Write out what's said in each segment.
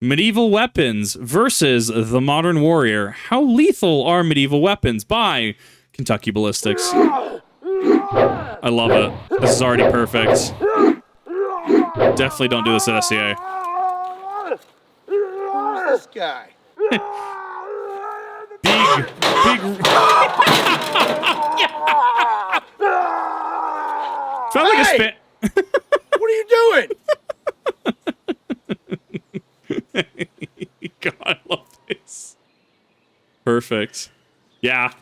Medieval Weapons versus the Modern Warrior. How lethal are medieval weapons? By Kentucky Ballistics. I love it. This is already perfect. Definitely don't do this at SCA. Who's this guy? Big. Sounds like a spit. What are you doing? God, I love this. Perfect. Yeah.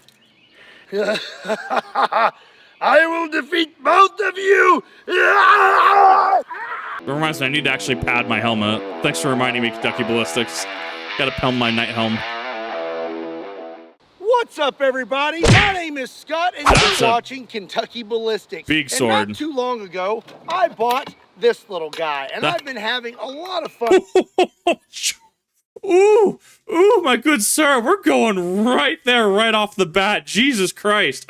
I will defeat both of you. It reminds me, I need to actually pad my helmet. Thanks for reminding me, Kentucky Ballistics. Gotta helm my night helm. What's up, everybody? My name is Scott, and you're watching Kentucky Ballistics. Big sword. And not too long ago, I bought this little guy, and I've been having a lot of fun. Ooh, my good sir, we're going right there, right off the bat. Jesus Christ.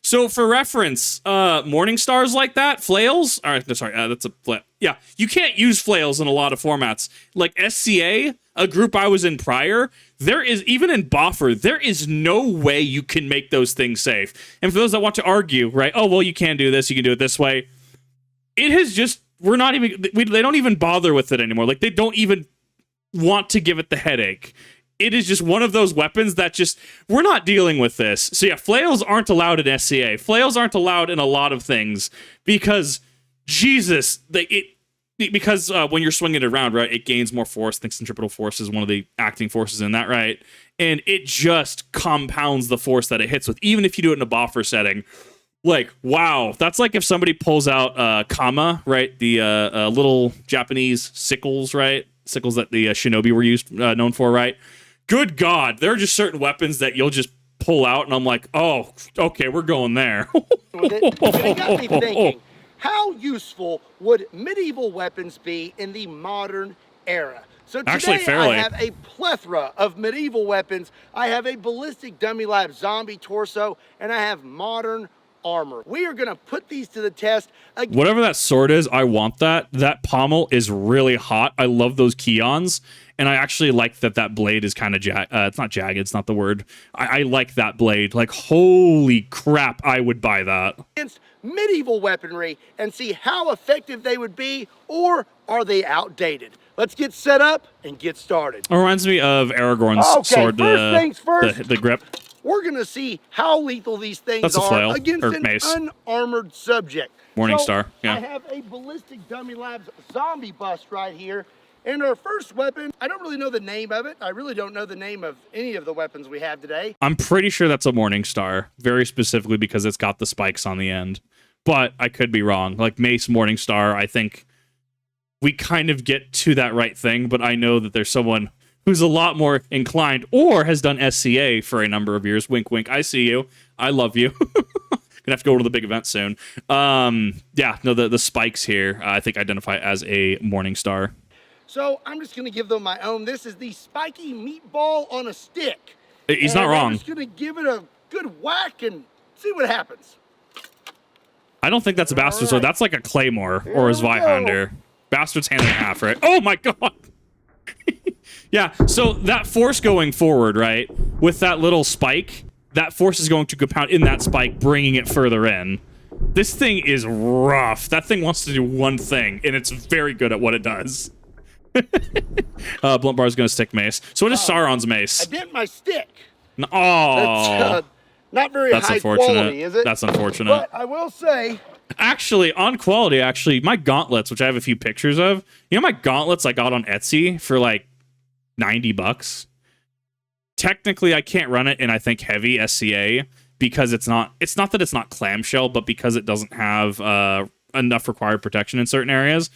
So for reference, morning stars like that, flails. All right, no, sorry, that's a flail. Yeah, you can't use flails in a lot of formats. Like SCA, a group I was in prior, there is, even in Boffer, there is no way you can make those things safe. And for those that want to argue, right, oh, well, you can do this, you can do it this way. It has just, they don't even bother with it anymore. Like, they don't even want to give it the headache. It is just one of those weapons that just, we're not dealing with this. So yeah, flails aren't allowed in SCA. Flails aren't allowed in a lot of things because, Jesus, because when you're swinging it around, right, it gains more force. I think centripetal force is one of the acting forces in that, right? And it just compounds the force that it hits with, even if you do it in a boffer setting. Like, wow, that's like if somebody pulls out Kama, right? The little Japanese sickles, right? Sickles that the shinobi were known for, right? Good God, there are just certain weapons that you'll just pull out, and I'm like, oh, okay, we're going there. It got me thinking, how useful would medieval weapons be in the modern era? So today Actually, fairly. I have a plethora of medieval weapons. I have a ballistic dummy lab zombie torso, and I have modern armor. We are going to put these to the test. Whatever that sword is, I want that. That pommel is really hot. I love those keons. And I actually like that blade is kind of it's not jagged, it's not the word. I like that blade. Like, holy crap, I would buy that. Against medieval weaponry and see how effective they would be, or are they outdated? Let's get set up and get started. It reminds me of Aragorn's sword, first things first. The grip. We're going to see how lethal these things That's a flail, are against or an mace. unarmored subject. Morningstar, yeah. I have a Ballistic Dummy Labs zombie bust right here. And our first weapon, I don't really know the name of it. I really don't know the name of any of the weapons we have today. I'm pretty sure that's a Morningstar, very specifically because it's got the spikes on the end. But I could be wrong. Like Mace Morningstar, I think we kind of get to that right thing, but I know that there's someone who's a lot more inclined or has done SCA for a number of years. Wink, wink. I see you. I love you. Gonna have to go to the big event soon. Yeah, no, the spikes here, I think identify as a Morningstar. So I'm just going to give them my own. This is the spiky meatball on a stick. He's not wrong. I'm just going to give it a good whack and see what happens. I don't think that's a bastard sword. That's like a claymore or a Zweihander. Bastard's hand and a half, right? Oh my God. Yeah, so that force going forward, right, with that little spike, that force is going to compound in that spike, bringing it further in. This thing is rough. That thing wants to do one thing, and it's very good at what it does. Blunt bar is going to stick mace. So what is Sauron's mace? I bent my stick. Oh, not very high quality, is it? That's unfortunate. But I will say, actually, on quality, my gauntlets, which I have a few pictures of, my gauntlets I got on Etsy for like $90. Technically, I can't run it in, I think, heavy SCA because it's not that it's not clamshell, but because it doesn't have enough required protection in certain areas.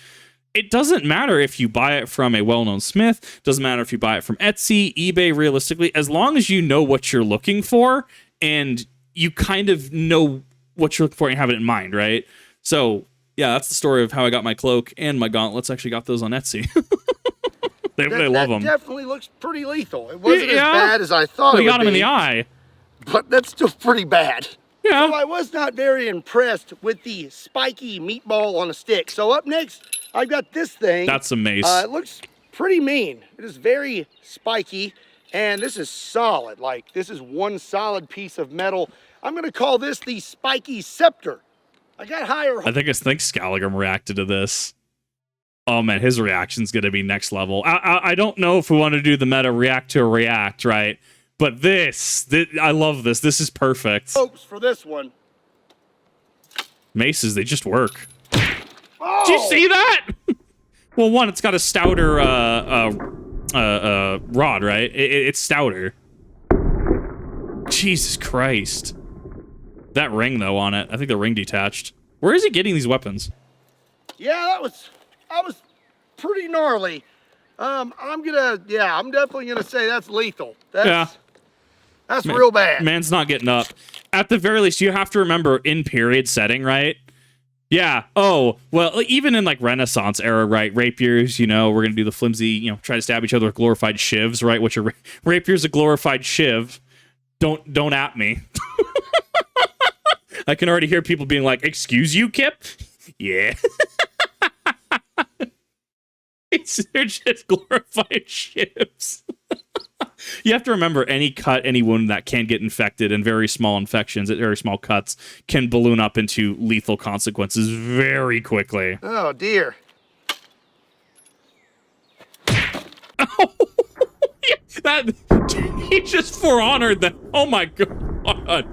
It doesn't matter if you buy it from a well-known smith, doesn't matter if you buy it from Etsy, eBay, realistically, as long as you know what you're looking for and you kind of know what you're looking for and have it in mind, right? So, yeah, that's the story of how I got my cloak and my gauntlets. I actually got those on Etsy. they love them. That definitely looks pretty lethal. It wasn't as bad as I thought it would be. You got them in the eye. But that's still pretty bad. Yeah. So I was not very impressed with the spiky meatball on a stick. So up next, I've got this thing. That's a mace. It looks pretty mean. It is very spiky, and this is solid. Like, this is one solid piece of metal. I'm gonna call this the spiky scepter. I got higher. I think Scalligum reacted to this. Oh man, his reaction's gonna be next level. I don't know if we want to do the meta react to a react, right? But this I love this. This is perfect. Hopes for this one. Maces, they just work. Oh! Did you see that? Well, one, it's got a stouter rod, right? It's stouter. Jesus Christ. That ring, though, on it. I think the ring detached. Where is he getting these weapons? Yeah, that was pretty gnarly. I'm definitely gonna say that's lethal. That's real bad. Man's not getting up. At the very least, you have to remember in period setting, right? Yeah. Oh, well, even in like Renaissance era, right? Rapiers, you know, we're gonna do the flimsy, try to stab each other with glorified shivs, right? Which are rapier's a glorified shiv. Don't at me. I can already hear people being like, "Excuse you, Kip?" Yeah. They're just glorified shivs. You have to remember, any cut, any wound that can get infected, and very small infections, very small cuts, can balloon up into lethal consequences very quickly. Oh, dear. Oh, that he just for-honored that. Oh my god.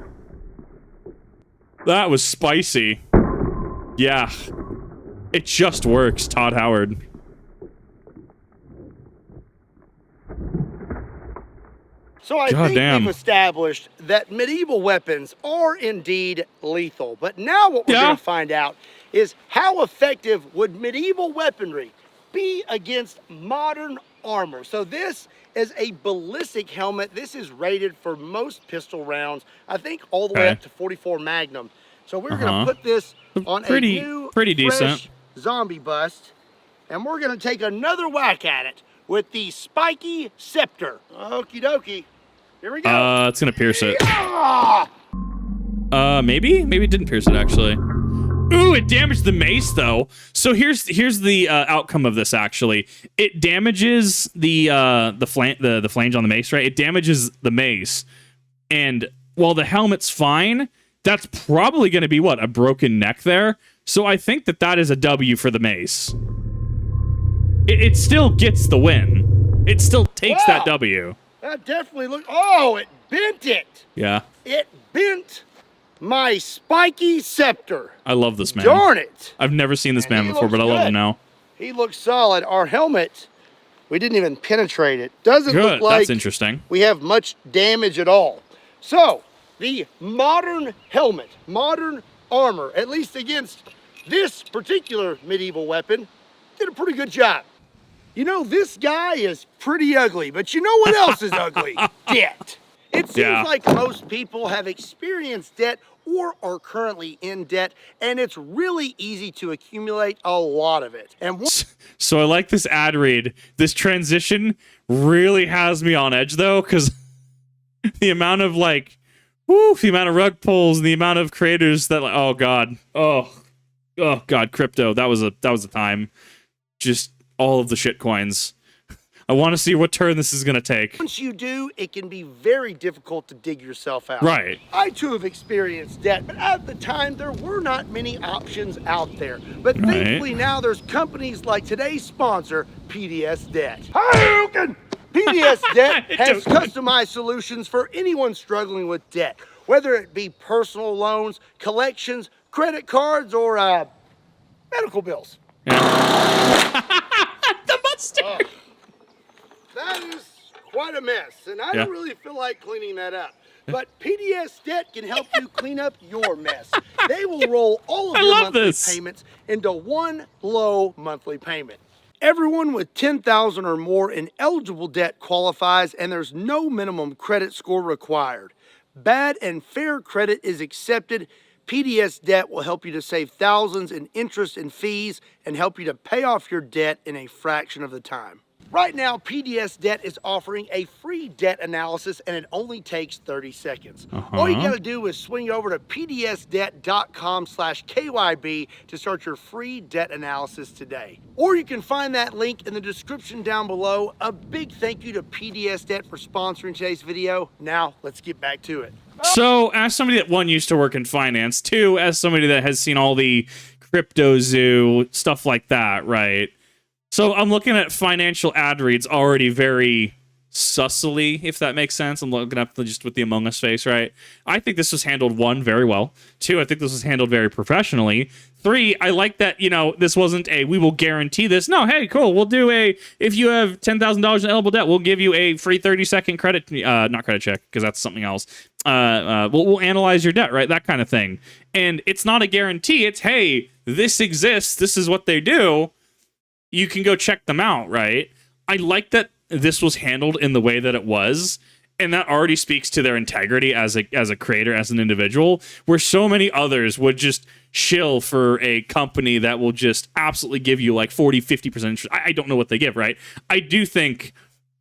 That was spicy. Yeah. It just works, Todd Howard. So I think we've established that medieval weapons are indeed lethal. But now what we're going to find out is how effective would medieval weaponry be against modern armor. So this is a ballistic helmet. This is rated for most pistol rounds, I think all the way up to 44 Magnum. So we're going to put this on a new, fresh zombie bust, and we're going to take another whack at it with the spiky scepter. Okie dokie. Here we go. It's gonna pierce it. Maybe it didn't pierce it actually. Ooh, it damaged the mace though. So here's the outcome of this actually. It damages the flange on the mace, right? It damages the mace, and while the helmet's fine, that's probably going to be a broken neck there. So I think that is a W for the mace. It still gets the win. It still takes that W. That definitely looked. Oh, it bent it. Yeah. It bent my spiky scepter. I love this man. Darn it. I've never seen this man before, but I love him now. He looks solid. Our helmet, we didn't even penetrate it. Doesn't look like that's interesting. We have much damage at all. So, the modern helmet, modern armor, at least against this particular medieval weapon, did a pretty good job. You know, this guy is pretty ugly, but you know what else is ugly? Debt. It seems like most people have experienced debt or are currently in debt, and it's really easy to accumulate a lot of it. And so I like this ad read. This transition really has me on edge, though, because the amount of the amount of rug pulls, the amount of creators that oh god, crypto. That was a time. Just all of the shit coins. I want to see what turn this is going to take. Once you do, it can be very difficult to dig yourself out. Right. I too have experienced debt, but at the time there were not many options out there. But thankfully now there's companies like today's sponsor, PDS Debt. Hadouken! PDS Debt has customized solutions for anyone struggling with debt, whether it be personal loans, collections, credit cards, or medical bills. Yeah. The mustard. That is quite a mess, and I don't really feel like cleaning that up. But PDS Debt can help you clean up your mess. They will roll all of your monthly payments into one low monthly payment. Everyone with $10,000 or more in eligible debt qualifies, and there's no minimum credit score required. Bad and fair credit is accepted. PDS Debt will help you to save thousands in interest and fees and help you to pay off your debt in a fraction of the time. Right now, PDS Debt is offering a free debt analysis, and it only takes 30 seconds. All you got to do is swing over to pdsdebt.com/KYB to start your free debt analysis today. Or you can find that link in the description down below. A big thank you to PDS Debt for sponsoring today's video. Now, let's get back to it. So, as somebody that, one, used to work in finance, two, as somebody that has seen all the crypto zoo, stuff like that, right? So I'm looking at financial ad reads already very sussily, if that makes sense. I'm looking up just with the Among Us face, right? I think this was handled, one, very well. Two, I think this was handled very professionally. Three, I like that, you know, this wasn't a, we will guarantee this. No, hey, cool, we'll do a, if you have $10,000 in eligible debt, we'll give you a free 30-second credit, not credit check, because that's something else. We'll analyze your debt, right? That kind of thing. And it's not a guarantee. It's, hey, this exists. This is what they do. You can go check them out, right? I like that this was handled in the way that it was, and that already speaks to their integrity as a creator, as an individual, where so many others would just shill for a company that will just absolutely give you like 40, 50% interest. I don't know what they give, right? I do think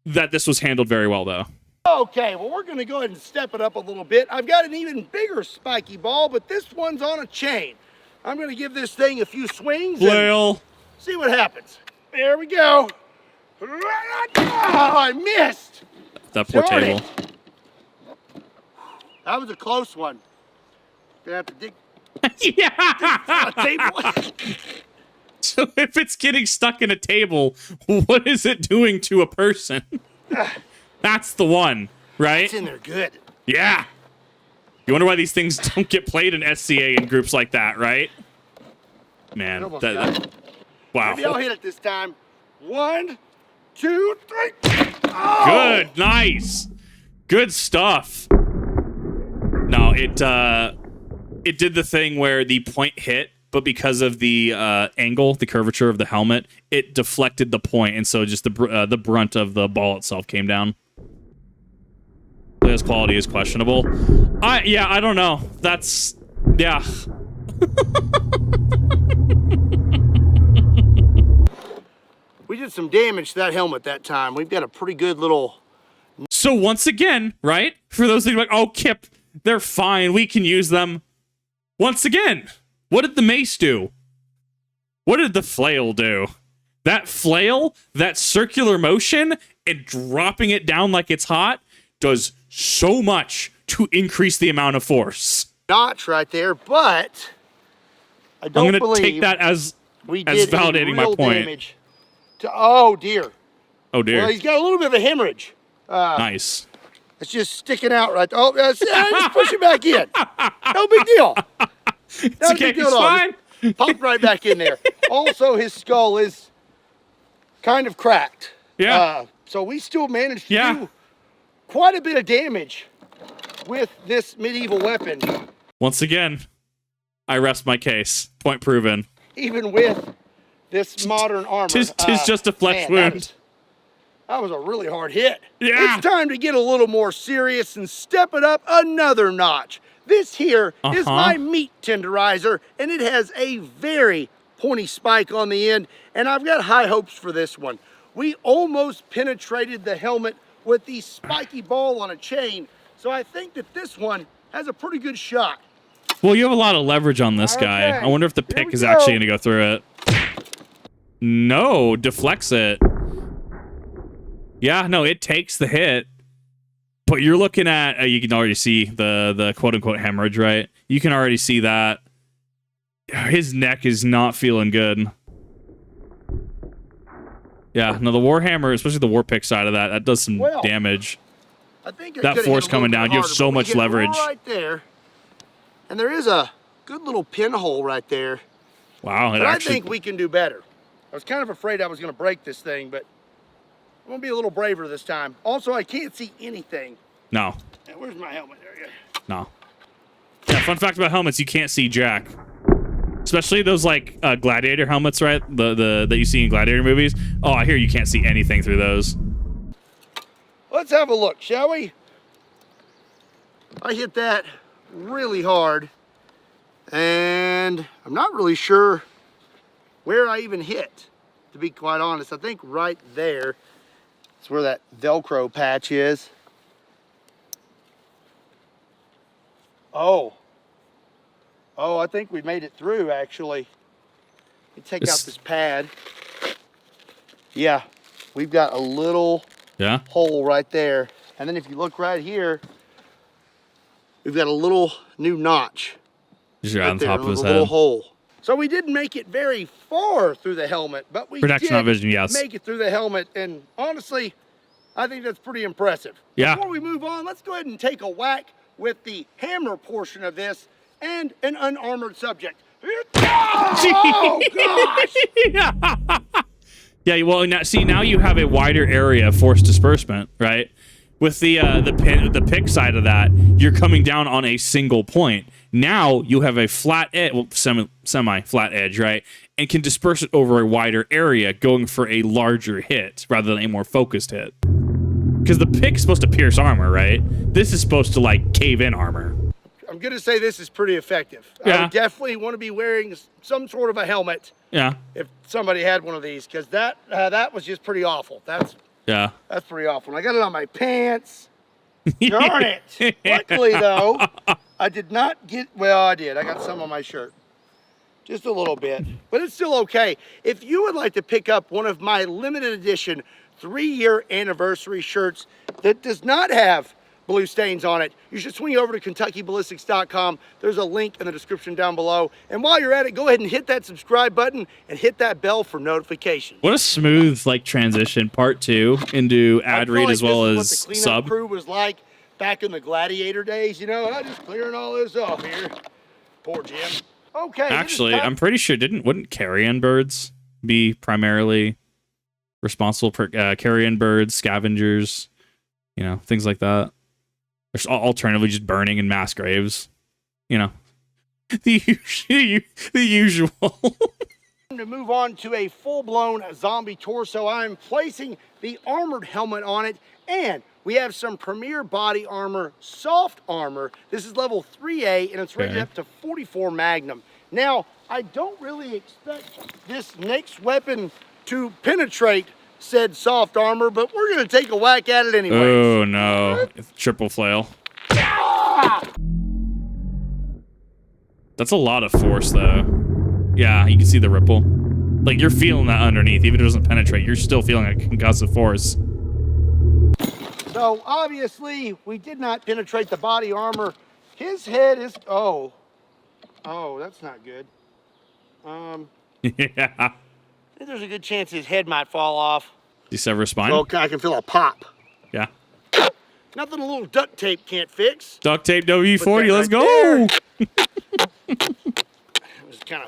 that this was handled very well, though. Okay, well, we're going to go ahead and step it up a little bit. I've got an even bigger spiky ball, but this one's on a chain. I'm going to give this thing a few swings. Flail. See what happens. There we go. Oh, I missed. That poor table. That was a close one. Gonna have to dig. Yeah. A table. So if it's getting stuck in a table, what is it doing to a person? That's the one, right? It's in there good. Yeah. You wonder why these things don't get played in SCA in groups like that, right? Man, wow. Maybe I'll hit it this time. 1, 2, 3. Oh! Good, nice, good stuff. No, it did the thing where the point hit, but because of the angle, the curvature of the helmet, it deflected the point, and so just the brunt of the ball itself came down. This quality is questionable. I don't know. That's yeah. We did some damage to that helmet that time. We've got a pretty good little... So once again, right? For those things like, oh, Kip, they're fine. We can use them. Once again, what did the mace do? What did the flail do? That flail, that circular motion, and dropping it down like it's hot does so much to increase the amount of force. Notch right there, but I don't I'm going to take that as validating my point. Damage to, oh, dear. Oh, dear. Well, he's got a little bit of a hemorrhage. Nice. It's just sticking out right there. Oh, just push it back in. No big deal. It's okay, it's fine. Popped right back in there. Also, his skull is kind of cracked. Yeah. So we still managed to do quite a bit of damage with this medieval weapon. Once again, I rest my case. Point proven. Even with this modern armor. Tis just a flesh wound. That was a really hard hit. Yeah. It's time to get a little more serious and step it up another notch. This here is my meat tenderizer, and it has a very pointy spike on the end, and I've got high hopes for this one. We almost penetrated the helmet with the spiky ball on a chain, so I think that this one has a pretty good shot. Well, you have a lot of leverage on this guy. I wonder if the pick is actually going to go through it. No, deflects it. Yeah, no, it takes the hit. But you're looking at, you can already see the quote-unquote hemorrhage, right? You can already see that. His neck is not feeling good. Yeah, no, the Warhammer, especially the Warpick side of that does some damage. I think that force coming down, you have so much leverage. Right there. And there is a good little pinhole right there. Wow. But I think we can do better. I was kind of afraid I was going to break this thing, but I'm going to be a little braver this time. Also, I can't see anything. No. Where's my helmet? There you go. No. Yeah, fun fact about helmets, you can't see jack. Especially those, like, gladiator helmets, right? The that you see in gladiator movies. Oh, I hear you can't see anything through those. Let's have a look, shall we? I hit that really hard, and I'm not really sure where I even hit, to be quite honest. I think right there. That's where that Velcro patch is. Oh, I think we made it through, actually. Let me take out this pad. Yeah, we've got a little hole right there. And then if you look right here, we've got a little new notch. Just right on top of his head. A little hole. So we didn't make it very far through the helmet, but we did make it through the helmet. And honestly, I think that's pretty impressive. Yeah. Before we move on, let's go ahead and take a whack with the hammer portion of this and an unarmored subject. Oh, gosh! Yeah, well, now you have a wider area of force disbursement, right? With the pick side of that, you're coming down on a single point. Now you have a flat edge, well, semi-flat edge, right? And can disperse it over a wider area, going for a larger hit rather than a more focused hit. Because the pick's supposed to pierce armor, right? This is supposed to, like, cave in armor. I'm going to say this is pretty effective. Yeah. I would definitely want to be wearing some sort of a helmet. Yeah. If somebody had one of these, because that was just pretty awful. That's pretty awful. And I got it on my pants. Darn it. Luckily, though, I did not get, well, I did. I got some on my shirt. Just a little bit. But it's still okay. If you would like to pick up one of my limited edition 3-year anniversary shirts that does not have blue stains on it, you should swing over to KentuckyBallistics.com. There's a link in the description down below. And while you're at it, go ahead and hit that subscribe button and hit that bell for notifications. What a smooth, like, transition, part 2 into ad read as well as what the cleanup sub. crew was like back in the Gladiator days, you know, I'm just clearing all this off here. Poor Jim. Okay. Actually, I'm pretty sure wouldn't carrion birds be primarily responsible for carrion birds, scavengers, you know, things like that. There's alternatively just burning in mass graves, you know, the usual. To move on to a full-blown zombie torso, I'm placing the armored helmet on it, and we have some Premier Body Armor, soft armor. This is level 3A, and it's rated up to 44 Magnum. Now, I don't really expect this next weapon to penetrate said soft armor, but we're going to take a whack at it anyway. Oh, no. It's triple flail. That's a lot of force, though. Yeah, you can see the ripple. Like, you're feeling that underneath. Even if it doesn't penetrate, you're still feeling a concussive force. So, obviously, we did not penetrate the body armor. His head is... Oh, that's not good. Yeah. I think there's a good chance his head might fall off. Do you sever a spine? Oh, I can feel a pop. Yeah. Nothing a little duct tape can't fix. Duct tape W40, let's go!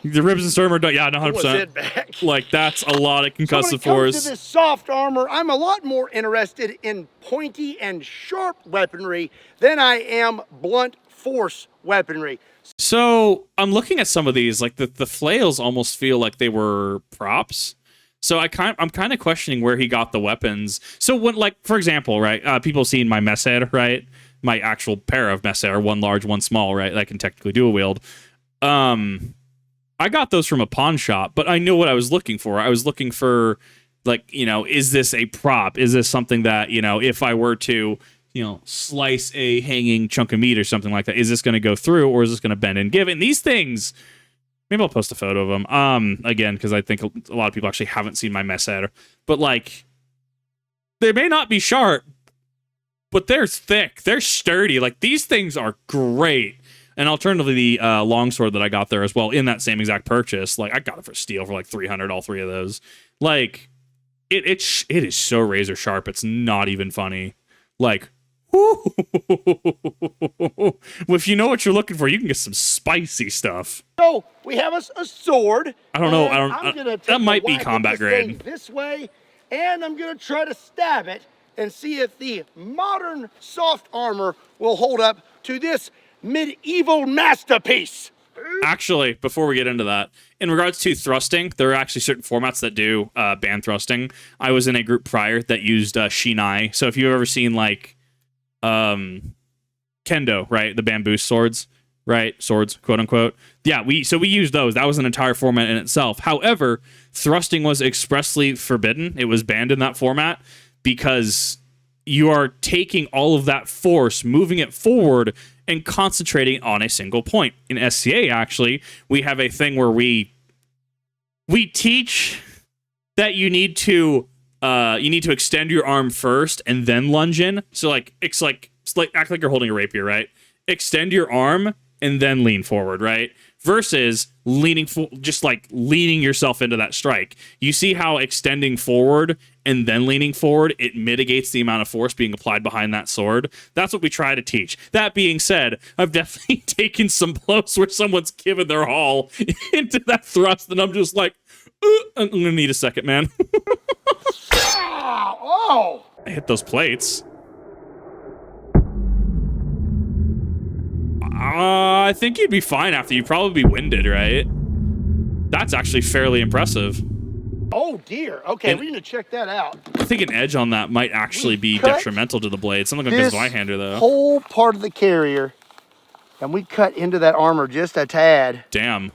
The ribs and sternum are, yeah, 100%. Like, that's a lot of concussive force. So when it comes to this soft armor, I'm a lot more interested in pointy and sharp weaponry than I am blunt force weaponry. So I'm looking at some of these, like the flails almost feel like they were props. So I'm kind of questioning where he got the weapons. So when, like, for example, right, people seen my mess head, right? My actual pair of mess head, one large, one small, right? That I can technically dual wield. I got those from a pawn shop, but I knew what I was looking for. I was looking for, like, you know, is this a prop? Is this something that, you know, if I were to, you know, slice a hanging chunk of meat or something like that, is this going to go through, or is this going to bend and give? And these things, maybe I'll post a photo of them. Again, because I think a lot of people actually haven't seen my mess head. But, like, they may not be sharp, but they're thick. They're sturdy. Like, these things are great. And alternatively, the longsword that I got there as well in that same exact purchase, like, I got it for steel for like 300, all three of those. Like, it is so razor sharp. It's not even funny. Like, if you know what you're looking for, you can get some spicy stuff. So we have a sword. I don't know. That might be combat grade. This way, and I'm gonna try to stab it and see if the modern soft armor will hold up to this medieval masterpiece. Actually, before we get into that, in regards to thrusting, there are actually certain formats that do band thrusting. I was in a group prior that used Shinai. So if you've ever seen, like, Kendo, right? The bamboo swords, right? Swords, quote unquote. Yeah, we used those. That was an entire format in itself. However, thrusting was expressly forbidden. It was banned in that format because you are taking all of that force, moving it forward, and concentrating on a single point. In SCA, actually, we have a thing where we teach that you need to extend your arm first and then lunge in. So like act like you're holding a rapier, right? Extend your arm and then lean forward, right? Versus leaning yourself into that strike. You see how extending forward and then leaning forward, it mitigates the amount of force being applied behind that sword. That's what we try to teach. That being said, I've definitely taken some blows where someone's given their all into that thrust, and I'm just like, I'm gonna need a second, man. Oh! I hit those plates. I think you'd be fine after. You'd probably be winded, right? That's actually fairly impressive. Oh dear. Okay, we're gonna check that out. I think an edge on that might actually be detrimental to the blade. Something like this Zweihander, though. Whole part of the carrier, and we cut into that armor just a tad. Damn.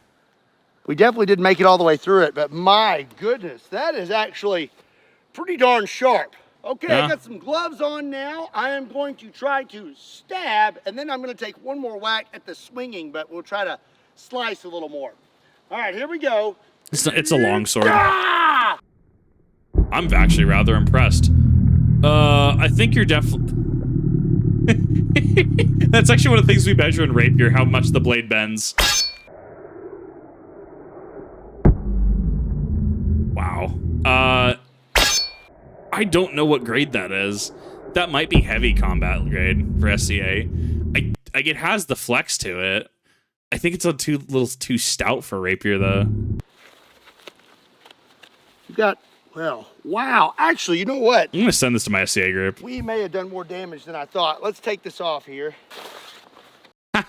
We definitely didn't make it all the way through it, but my goodness, that is actually pretty darn sharp. Okay, yeah. I got some gloves on now. I am going to try to stab, and then I'm going to take one more whack at the swinging, but we'll try to slice a little more. All right, here we go. It's a long sword. Ah! I'm actually rather impressed. I think you're definitely... That's actually one of the things we measure in rapier, how much the blade bends. Wow. I don't know what grade that is. That might be heavy combat grade for SCA. It has the flex to it. I think it's a little too stout for rapier, though. You got, well, wow. Actually, you know what? I'm going to send this to my SCA group. We may have done more damage than I thought. Let's take this off here. I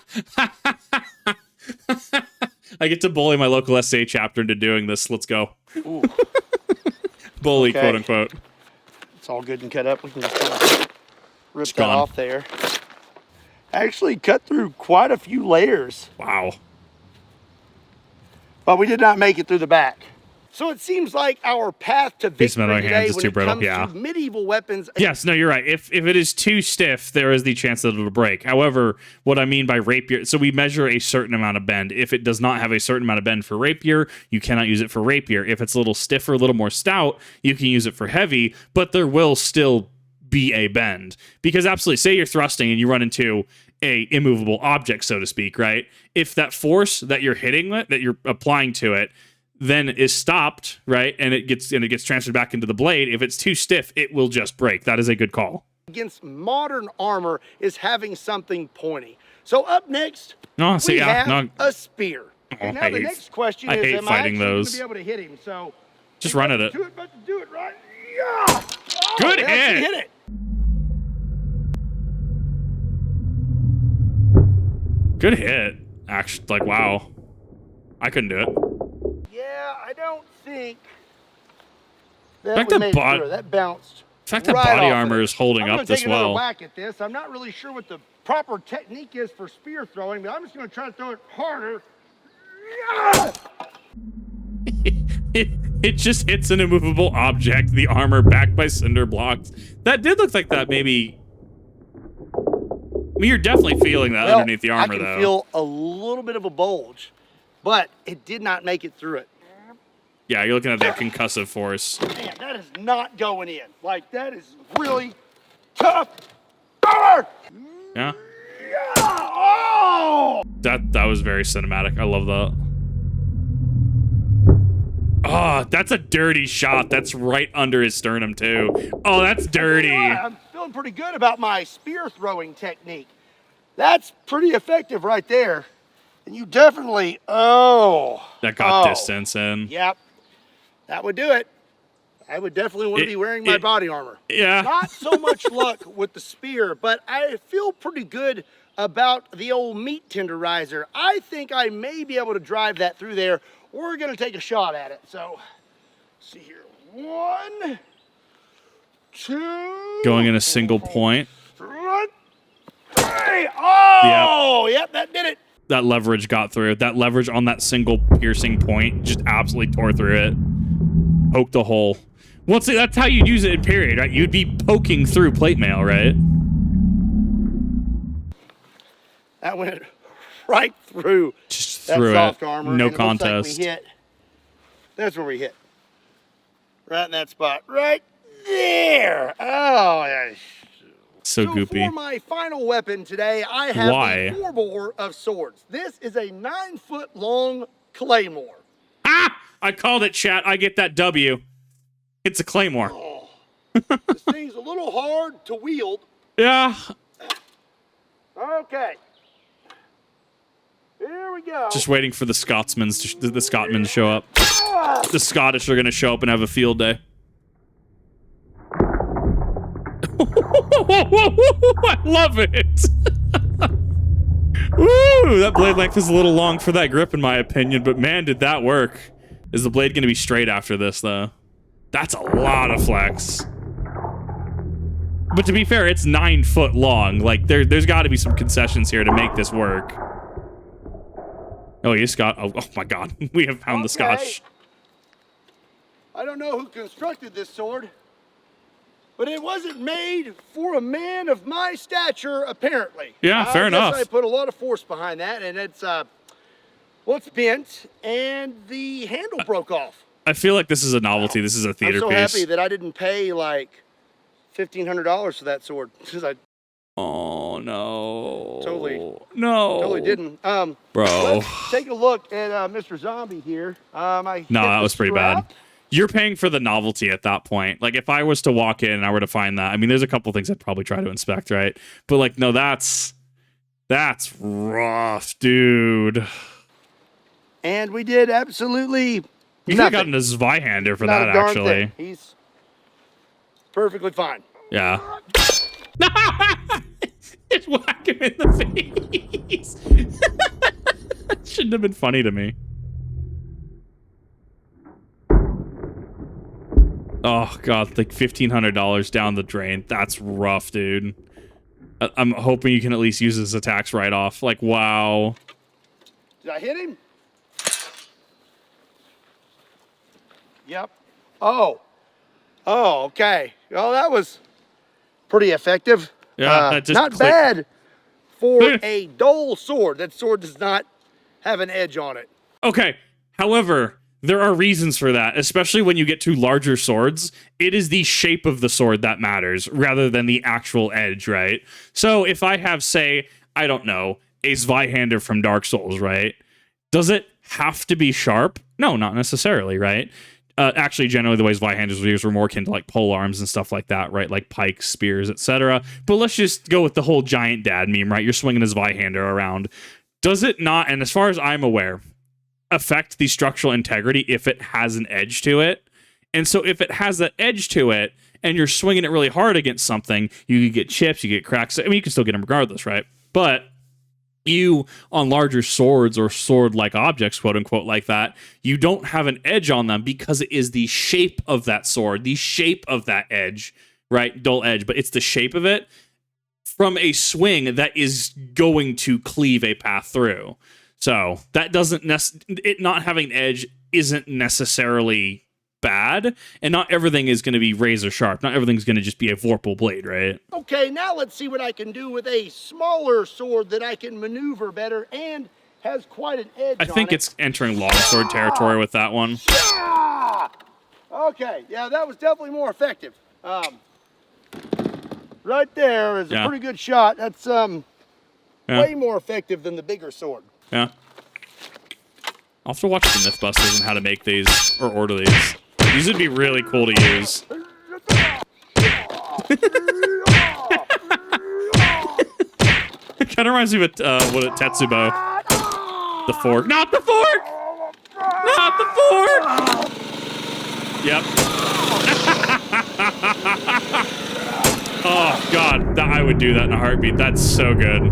get to bully my local SCA chapter into doing this. Let's go. Ooh. Bully, okay. Quote unquote. It's all good and cut up. We can just kind of rip that off there. Actually cut through quite a few layers. Wow. But we did not make it through the back. So it seems like our path to victory today when it comes to medieval weapons... Yes, no, you're right. If it is too stiff, there is the chance that it'll break. However, what I mean by rapier... So we measure a certain amount of bend. If it does not have a certain amount of bend for rapier, you cannot use it for rapier. If it's a little stiffer, a little more stout, you can use it for heavy, but there will still be a bend. Because absolutely, say you're thrusting and you run into a immovable object, so to speak, right? If that force that you're hitting, that you're applying to it, then is stopped, right? And it gets transferred back into the blade. If it's too stiff, it will just break. That is a good call. Against modern armor is having something pointy. So up next, we have a spear. And now the next question is, am I actually going to be able to hit him? So just run at it. Do it, but to do it right. Yeah! Oh, good hit. Hit it. Good hit. Actually, like, wow. I couldn't do it. Yeah, I don't think that we made it through. That bounced. The fact that body armor is holding up this well. I'm going to take another whack at this. I'm not really sure what the proper technique is for spear throwing, but I'm just going to try to throw it harder. It just hits an immovable object, the armor backed by cinder blocks. That did look like that maybe... I mean, you're definitely feeling that underneath the armor, though. I can feel a little bit of a bulge, but it did not make it through it. Yeah, you're looking at that concussive force. Man, that is not going in. Like, that is really tough. Power! Yeah. Yeah! Oh! That was very cinematic. I love that. Oh, that's a dirty shot. That's right under his sternum, too. Oh, that's dirty. I'm feeling pretty good about my spear throwing technique. That's pretty effective right there. And you definitely, that got distance in. Yep. That would do it. I would definitely want to be wearing my body armor. Yeah. Not so much luck with the spear, but I feel pretty good about the old meat tenderizer. I think I may be able to drive that through there. We're going to take a shot at it. So, let's see here. 1, 2. Going in a single point. 3. Oh, yep, that did it. That leverage got through. That leverage on that single piercing point just absolutely tore through it. Poked a hole. Well, see, that's how you'd use it in period, right? You'd be poking through plate mail, right? That went right through Just that through soft it. armor. No and it looks like contest. we hit. That's where we hit. Right in that spot. Right there. Oh, yeah. So goopy. For my final weapon today, I have the 4-bore of swords. This is a 9-foot-long claymore. Ah! I called it, chat. I get that W. It's a claymore. Oh, this thing's a little hard to wield. Yeah. Okay. Here we go. Just waiting for the Scotsmen to show up. The Scottish are going to show up and have a field day. I love it. Woo! That blade length is a little long for that grip, in my opinion, but man, did that work. Is the blade going to be straight after this, though? That's a lot of flex. But to be fair, it's 9 foot long. Like, there's got to be some concessions here to make this work. Oh, you Scott. Oh my God. We have found the Scotch. I don't know who constructed this sword, but it wasn't made for a man of my stature, apparently. Yeah, fair enough. I put a lot of force behind that, and it's, well, it's bent, and the handle broke off. I feel like this is a novelty. This is a theater piece. I'm so happy that I didn't pay, like, $1,500 for that sword, because I... Oh, no. Totally didn't. Bro. Let's take a look at Mr. Zombie here. No, that was pretty bad. You're paying for the novelty at that point. Like, if I was to walk in and I were to find that, I mean, there's a couple things I'd probably try to inspect, right? But, like, no, that's rough, dude. And we did absolutely You could have gotten a Zweihander for that, actually. He's perfectly fine. Yeah. Just whack him in the face. Shouldn't have been funny to me. Oh, God, like $1,500 down the drain. That's rough, dude. I'm hoping you can at least use his attacks right off. Like, wow. Did I hit him? Yep. Oh, okay. Well, that was pretty effective. Yeah, not bad for a dull sword. That sword does not have an edge on it. Okay. However, there are reasons for that, especially when you get to larger swords. It is the shape of the sword that matters rather than the actual edge, right? So if I have, say, I don't know, a Zweihander from Dark Souls, right? Does it have to be sharp? No, not necessarily, right? Actually, generally, the way Zweihanders were used were more akin to like pole arms and stuff like that, right? Like pikes, spears, etc. But let's just go with the whole giant dad meme, right? You're swinging a Zweihander around. Does it not, and as far as I'm aware, affect the structural integrity if it has an edge to it? And so if it has that edge to it, and you're swinging it really hard against something, you could get chips, you get cracks. I mean, you can still get them regardless, right? But you, on larger swords or sword-like objects, quote-unquote, like that, you don't have an edge on them because it is the shape of that sword, the shape of that edge, right? Dull edge, but it's the shape of it from a swing that is going to cleave a path through. So that doesn't it not having an edge isn't necessarily bad, and not everything is going to be razor sharp. Not everything's going to just be a Vorpal blade, right? Okay, now let's see what I can do with a smaller sword that I can maneuver better and has quite an edge on it. I think it's entering longsword territory with that one. Okay, yeah, that was definitely more effective. Right there is a pretty good shot. That's way more effective than the bigger sword. Yeah. I'll have to watch the Mythbusters on how to make these or order these. These would be really cool to use. It kind of reminds me of Tetsubo. The fork. Not the fork! Not the fork! Yep. Oh, God. I would do that in a heartbeat. That's so good.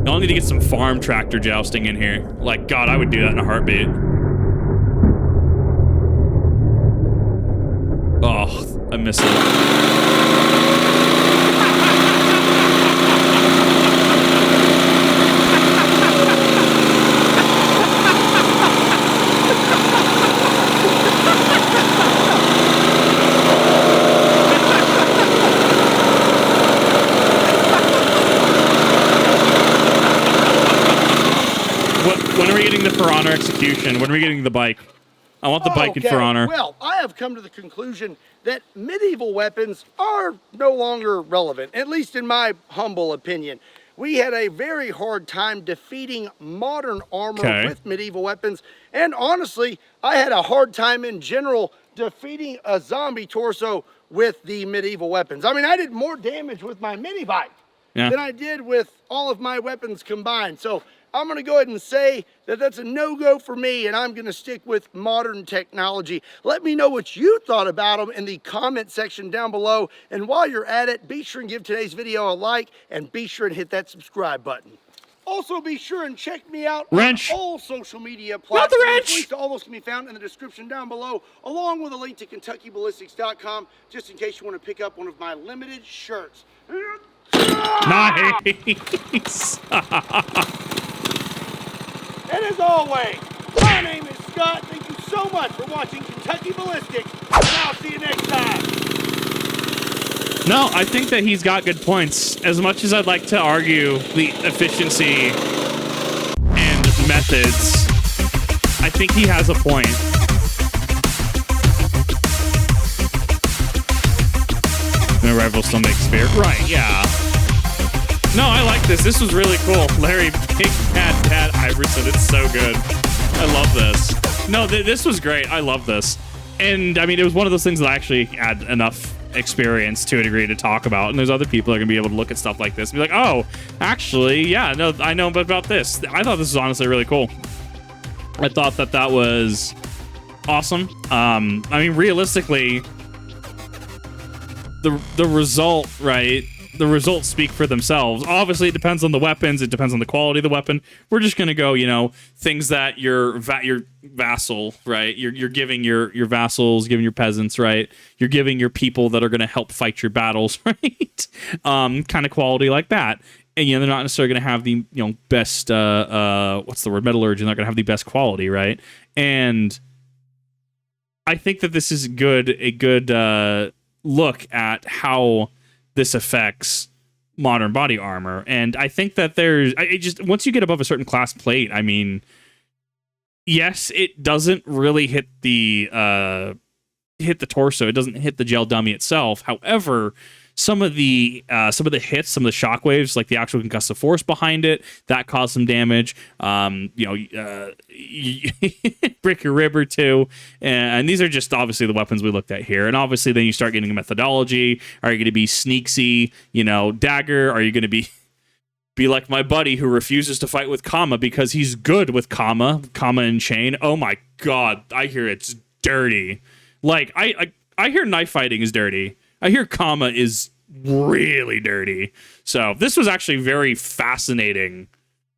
Y'all need to get some farm tractor jousting in here. Like, God, I would do that in a heartbeat. Oh, I miss it. When are we getting the For Honor execution? When are we getting the bike? I want the bike in For Honor. Well, I have come to the conclusion that medieval weapons are no longer relevant, at least in my humble opinion. We had a very hard time defeating modern armor with medieval weapons, and honestly, I had a hard time in general defeating a zombie torso with the medieval weapons. I mean, I did more damage with my mini bike than I did with all of my weapons combined. So I'm going to go ahead and say that that's a no-go for me, and I'm going to stick with modern technology. Let me know what you thought about them in the comment section down below. And while you're at it, be sure and give today's video a like, and be sure and hit that subscribe button. Also, be sure and check me out on all social media platforms. Links to all those can be found in the description down below, along with a link to KentuckyBallistics.com, just in case you want to pick up one of my limited shirts. Nice! And as always, my name is Scott. Thank you so much for watching Kentucky Ballistics, and I'll see you next time. No, I think that he's got good points. As much as I'd like to argue the efficiency and methods, I think he has a point. No rival still makes spear. Right, yeah. No, I like this. This was really cool. Larry, Big Bad Dad Iverson. It's so good. I love this. No, this was great. I love this. And, I mean, it was one of those things that I actually had enough experience to a degree to talk about. And there's other people that are going to be able to look at stuff like this and be like, oh, actually, yeah, no, I know about this. I thought this was honestly really cool. I thought that that was awesome. I mean, realistically, the result, right? The results speak for themselves. Obviously, it depends on the weapons. It depends on the quality of the weapon. We're just going to go, you know, things that your vassal, right? You're giving your vassals, giving your peasants, right? You're giving your people that are going to help fight your battles, right? Kind of quality like that. And, you know, they're not necessarily going to have the, you know, best, what's the word? Metallurgy. They're not going to have the best quality, right? And I think that this is a good look at how this affects modern body armor. And I think that once you get above a certain class plate, I mean, yes, it doesn't really hit the torso. It doesn't hit the gel dummy itself. However, some of the hits, some of the shockwaves, like the actual concussive force behind it, that caused some damage. Break your rib or two. And these are just obviously the weapons we looked at here. And obviously then you start getting a methodology. Are you going to be sneaksy, you know, dagger? Are you going to be like my buddy who refuses to fight with comma because he's good with comma and chain? Oh my God. I hear it's dirty. Like I hear knife fighting is dirty. I hear comma is really dirty. So this was actually very fascinating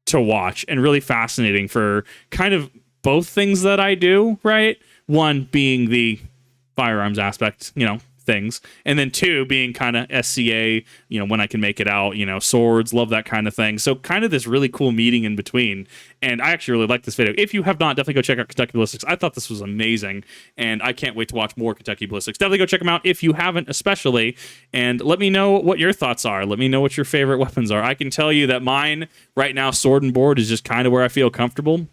to watch and really fascinating for kind of both things that I do, right? One being the firearms aspect, you know, things. And then two being kind of SCA, you know, when I can make it out, you know, swords, love that kind of thing. So kind of this really cool meeting in between. And I actually really like this video. If you have not, definitely go check out Kentucky Ballistics. I thought this was amazing, and I can't wait to watch more Kentucky Ballistics. Definitely go check them out if you haven't, especially. And let me know what your thoughts are. Let me know what your favorite weapons are. I can tell you that mine right now, sword and board, is just kind of where I feel comfortable.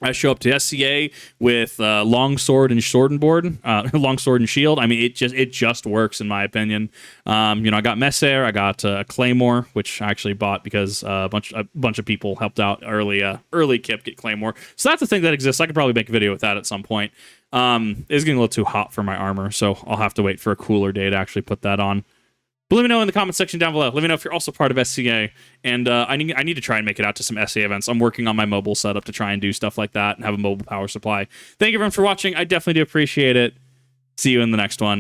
I show up to SCA with long sword and long sword and shield. I mean, it just works in my opinion. You know, I got Messer, I got Claymore, which I actually bought because a bunch of people helped out early Kip get Claymore. So that's the thing that exists. I could probably make a video with that at some point. It's getting a little too hot for my armor, so I'll have to wait for a cooler day to actually put that on. But let me know in the comment section down below. Let me know if you're also part of SCA. And I need to try and make it out to some SCA events. I'm working on my mobile setup to try and do stuff like that and have a mobile power supply. Thank you everyone for watching. I definitely do appreciate it. See you in the next one.